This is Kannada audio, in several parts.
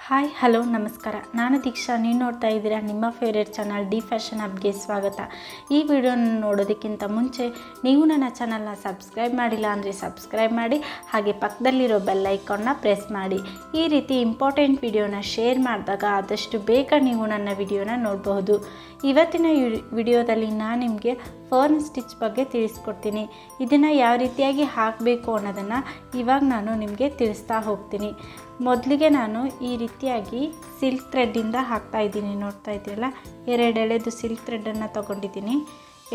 ಹಾಯ್ ಹಲೋ ನಮಸ್ಕಾರ, ನಾನು ದೀಕ್ಷಾ. ನೀವು ನೋಡ್ತಾ ಇದ್ದೀರಾ ನಿಮ್ಮ ಫೇವ್ರೇಟ್ ಚಾನಲ್ ಡಿ ಫ್ಯಾಷನ್ ಹಬ್ಗೆ ಸ್ವಾಗತ. ಈ ವಿಡಿಯೋನ ನೋಡೋದಕ್ಕಿಂತ ಮುಂಚೆ ನೀವು ನನ್ನ ಚಾನಲ್ನ ಸಬ್ಸ್ಕ್ರೈಬ್ ಮಾಡಿಲ್ಲ ಅಂದರೆ ಸಬ್ಸ್ಕ್ರೈಬ್ ಮಾಡಿ, ಹಾಗೆ ಪಕ್ಕದಲ್ಲಿರೋ ಬೆಲ್ ಐಕಾನ್ನ ಪ್ರೆಸ್ ಮಾಡಿ. ಈ ರೀತಿ ಇಂಪಾರ್ಟೆಂಟ್ ವಿಡಿಯೋನ ಶೇರ್ ಮಾಡಿದಾಗ ಆದಷ್ಟು ಬೇಗ ನೀವು ನನ್ನ ವಿಡಿಯೋನ ನೋಡಬಹುದು. ಇವತ್ತಿನ ವಿಡಿಯೋದಲ್ಲಿ ನಾನು ನಿಮಗೆ ಫರ್ನ್ ಸ್ಟಿಚ್ ಬಗ್ಗೆ ತಿಳಿಸ್ಕೊಡ್ತೀನಿ. ಇದನ್ನು ಯಾವ ರೀತಿಯಾಗಿ ಹಾಕಬೇಕು ಅನ್ನೋದನ್ನು ಇವಾಗ ನಾನು ನಿಮಗೆ ತಿಳಿಸ್ತಾ ಹೋಗ್ತೀನಿ. ಮೊದಲಿಗೆ ನಾನು ಈ ರೀತಿಯಾಗಿ ಸಿಲ್ಕ್ ಥ್ರೆಡ್ಡಿಂದ ಹಾಕ್ತಾಯಿದ್ದೀನಿ. ನೋಡ್ತಾ ಇದ್ದೀರಲ್ಲ, 2 ಎಳೆದು ಸಿಲ್ಕ್ ಥ್ರೆಡ್ಡನ್ನು ತೊಗೊಂಡಿದ್ದೀನಿ.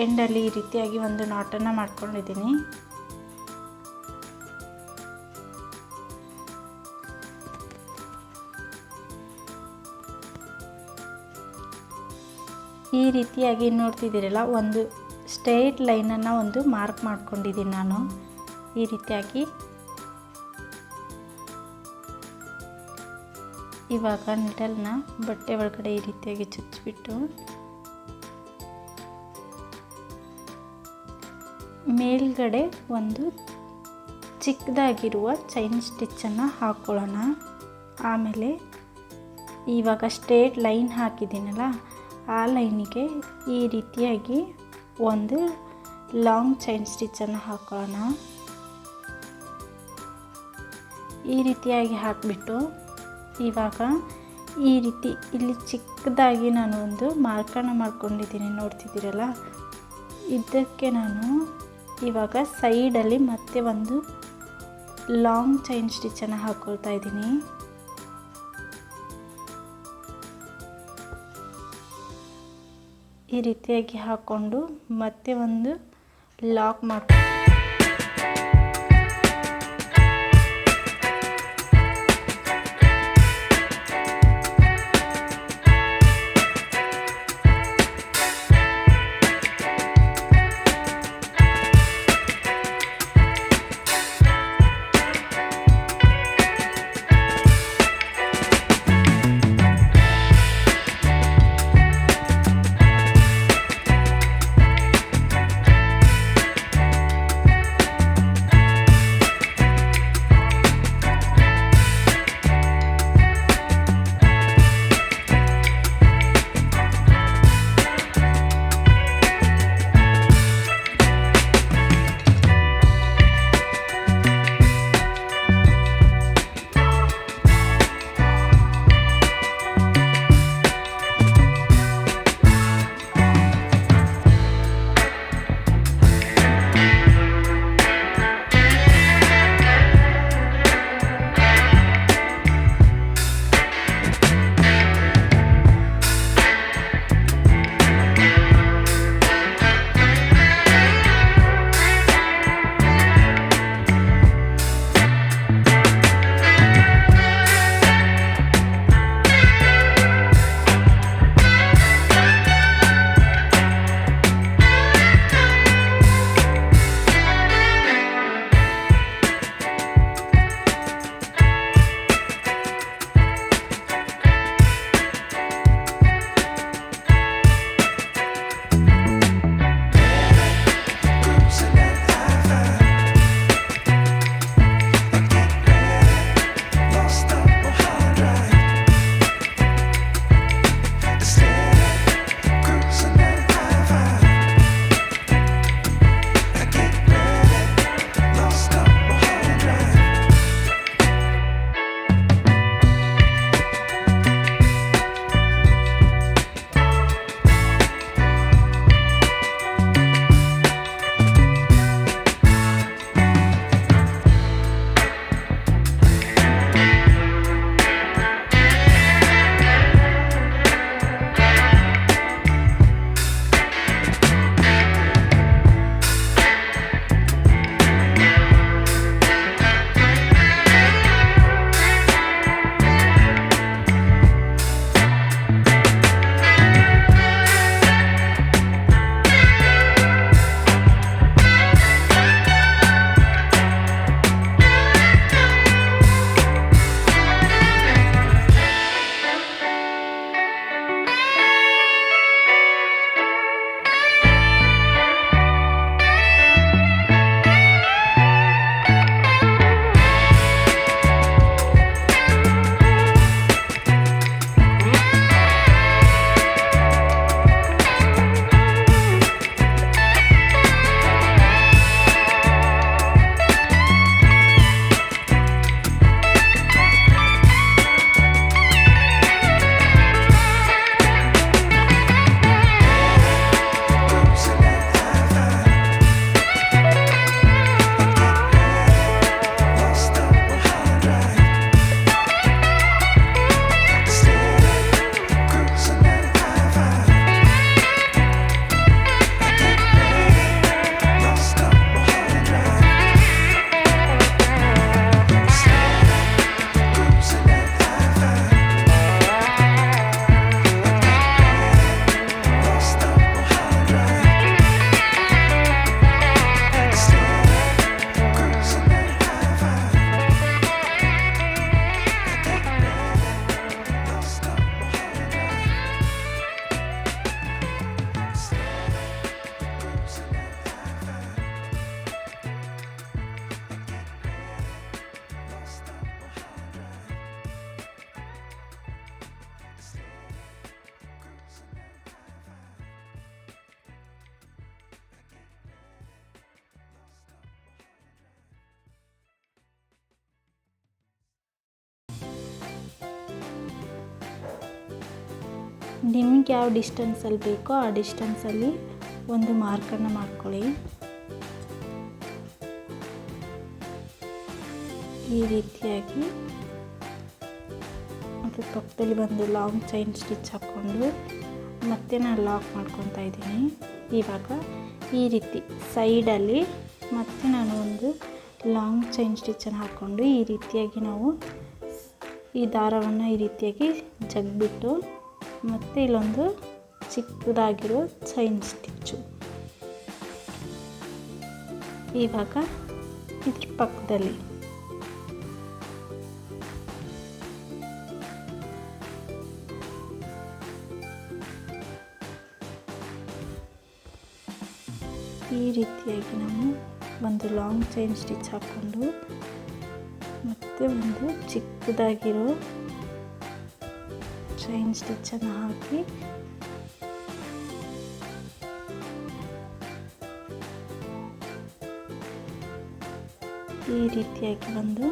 ಎಂಡಲ್ಲಿ ಈ ರೀತಿಯಾಗಿ ಒಂದು ನಾಟನ್ನು ಮಾಡ್ಕೊಂಡಿದ್ದೀನಿ. ಈ ರೀತಿಯಾಗಿ ನೋಡ್ತಿದ್ದೀರಲ್ಲ, ಒಂದು ಸ್ಟ್ರೈಟ್ ಲೈನನ್ನು ಒಂದು ಮಾರ್ಕ್ ಮಾಡ್ಕೊಂಡಿದ್ದೀನಿ ನಾನು. ಈ ರೀತಿಯಾಗಿ ಇವಾಗ ನಿಡಲ್ನ ಬಟ್ಟೆ ಒಳಗಡೆ ಈ ರೀತಿಯಾಗಿ ಚುಚ್ಚಿಬಿಟ್ಟು ಮೇಲ್ಗಡೆ ಒಂದು ಚಿಕ್ಕದಾಗಿರುವ ಚೈನ್ ಸ್ಟಿಚ್ಚನ್ನು ಹಾಕ್ಕೊಳ್ಳೋಣ. ಆಮೇಲೆ ಇವಾಗ ಸ್ಟ್ರೇಟ್ ಲೈನ್ ಹಾಕಿದ್ದೀನಲ್ಲ, ಆ ಲೈನಿಗೆ ಈ ರೀತಿಯಾಗಿ ಒಂದು ಲಾಂಗ್ ಚೈನ್ ಸ್ಟಿಚ್ಚನ್ನು ಹಾಕ್ಕೊಳ್ಳೋಣ. ಈ ರೀತಿಯಾಗಿ ಹಾಕಿಬಿಟ್ಟು ಇವಾಗ ಈ ರೀತಿ ಇಲ್ಲಿ ಚಿಕ್ಕದಾಗಿ ನಾನು ಒಂದು ಮಾರ್ಕನ್ನು ಮಾಡ್ಕೊಂಡಿದ್ದೀನಿ. ನೋಡ್ತಿದ್ದೀರಲ್ಲ, ಇದಕ್ಕೆ ನಾನು ಇವಾಗ ಸೈಡಲ್ಲಿ ಮತ್ತೆ ಒಂದು ಲಾಂಗ್ ಚೈನ್ ಸ್ಟಿಚ್ಚನ್ನು ಹಾಕ್ಕೊಳ್ತಾ ಇದ್ದೀನಿ. ಈ ರೀತಿಯಾಗಿ ಹಾಕ್ಕೊಂಡು ಮತ್ತೆ ಒಂದು ಲಾಕ್ ಮಾಡ್ಕೊಂಡು ನಿಮ್ಗೆ ಯಾವ ಡಿಸ್ಟೆನ್ಸಲ್ಲಿ ಬೇಕೋ ಆ ಡಿಸ್ಟೆನ್ಸಲ್ಲಿ ಒಂದು ಮಾರ್ಕನ್ನು ಮಾಡ್ಕೊಳ್ಳಿ. ಈ ರೀತಿಯಾಗಿ ಅದ್ರ ಪಕ್ಕದಲ್ಲಿ ಬಂದು ಲಾಂಗ್ ಚೈನ್ ಸ್ಟಿಚ್ ಹಾಕ್ಕೊಂಡು ಮತ್ತೆ ನಾನು ಲಾಕ್ ಮಾಡ್ಕೊತಾ ಇದ್ದೀನಿ. ಇವಾಗ ಈ ರೀತಿ ಸೈಡಲ್ಲಿ ಮತ್ತೆ ನಾನು ಒಂದು ಲಾಂಗ್ ಚೈನ್ ಸ್ಟಿಚ್ಚನ್ನು ಹಾಕ್ಕೊಂಡು ಈ ರೀತಿಯಾಗಿ ನಾವು ಈ ದಾರವನ್ನು ಈ ರೀತಿಯಾಗಿ ಜಗ್ಬಿಟ್ಟು ಮತ್ತು ಇಲ್ಲೊಂದು ಚಿಕ್ಕದಾಗಿರೋ ಚೈನ್ ಸ್ಟಿಚ್ಚು. ಇವಾಗ ಇದ್ರ ಪಕ್ಕದಲ್ಲಿ ಈ ರೀತಿಯಾಗಿ ನಾವು ಒಂದು ಲಾಂಗ್ ಚೈನ್ ಸ್ಟಿಚ್ ಹಾಕ್ಕೊಂಡು ಮತ್ತು ಒಂದು ಚಿಕ್ಕದಾಗಿರೋ ಚೈನ್ ಸ್ಟಿಚ್ಚನ್ನು ಹಾಕಿ ಈ ರೀತಿಯಾಗಿ ಒಂದು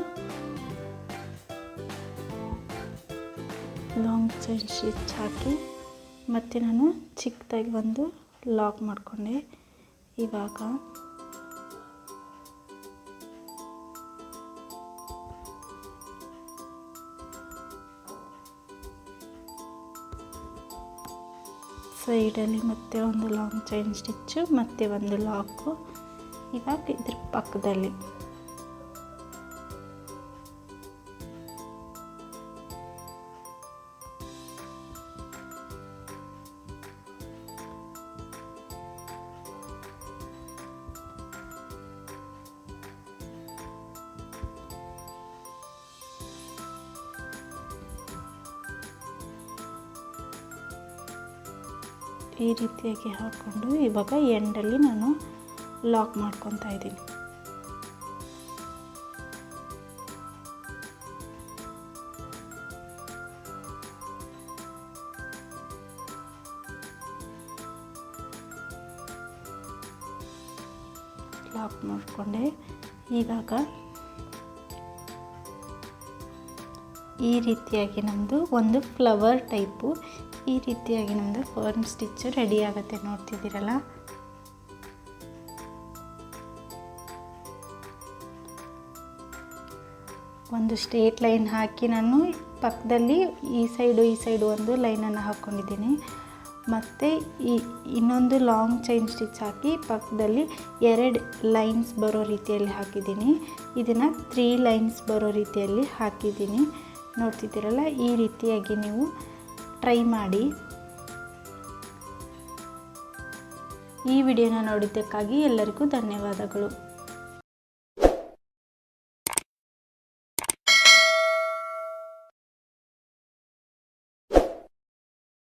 ಲಾಂಗ್ ಚೈನ್ ಸ್ಟಿಚ್ ಹಾಕಿ ಮತ್ತು ನಾನು ಚಿಕ್ಕದಾಗಿ ಒಂದು ಲಾಕ್ ಮಾಡಿಕೊಂಡೆ. ಇವಾಗ ಸೈಡಲ್ಲಿ ಮತ್ತೆ ಒಂದು ಲಾಂಗ್ ಚೈನ್ ಸ್ಟಿಚ್ಚು ಮತ್ತು ಒಂದು ಲಾಕು. ಇವಾಗ ಇದ್ರ ಪಕ್ಕದಲ್ಲಿ ಈ ರೀತಿಯಾಗಿ ಹಾಕ್ಕೊಂಡು ಇವಾಗ ಎಂಡಲ್ಲಿ ನಾನು ಲಾಕ್ ಮಾಡ್ಕೊತಾ ಇದ್ದೀನಿ. ಲಾಕ್ ಮಾಡಿಕೊಂಡೆ. ಇವಾಗ ಈ ರೀತಿಯಾಗಿ ನಮ್ಮದು ಒಂದು ಫ್ಲವರ್ ಟೈಪು ಈ ರೀತಿಯಾಗಿ ನಮ್ಮದು ಫರ್ನ್ ಸ್ಟಿಚ್ಚು ರೆಡಿ ಆಗುತ್ತೆ. ನೋಡ್ತಿದ್ದೀರಲ್ಲ, ಒಂದು ಸ್ಟ್ರೇಟ್ ಲೈನ್ ಹಾಕಿ ನಾನು ಪಕ್ಕದಲ್ಲಿ ಈ ಸೈಡು ಒಂದು ಲೈನನ್ನು ಹಾಕ್ಕೊಂಡಿದ್ದೀನಿ. ಮತ್ತು ಇನ್ನೊಂದು ಲಾಂಗ್ ಚೈನ್ ಸ್ಟಿಚ್ ಹಾಕಿ ಪಕ್ಕದಲ್ಲಿ 2 ಲೈನ್ಸ್ ಬರೋ ರೀತಿಯಲ್ಲಿ ಹಾಕಿದ್ದೀನಿ. ಇದನ್ನು 3 ಲೈನ್ಸ್ ಬರೋ ರೀತಿಯಲ್ಲಿ ಹಾಕಿದ್ದೀನಿ. ನೋಡ್ತಿದ್ದೀರಲ್ಲ, ಈ ರೀತಿಯಾಗಿ ನೀವು ಟ್ರೈ ಮಾಡಿ. ಈ ವಿಡಿಯೋನ ನೋಡಿದ್ದಕ್ಕಾಗಿ ಎಲ್ಲರಿಗೂ ಧನ್ಯವಾದಗಳು.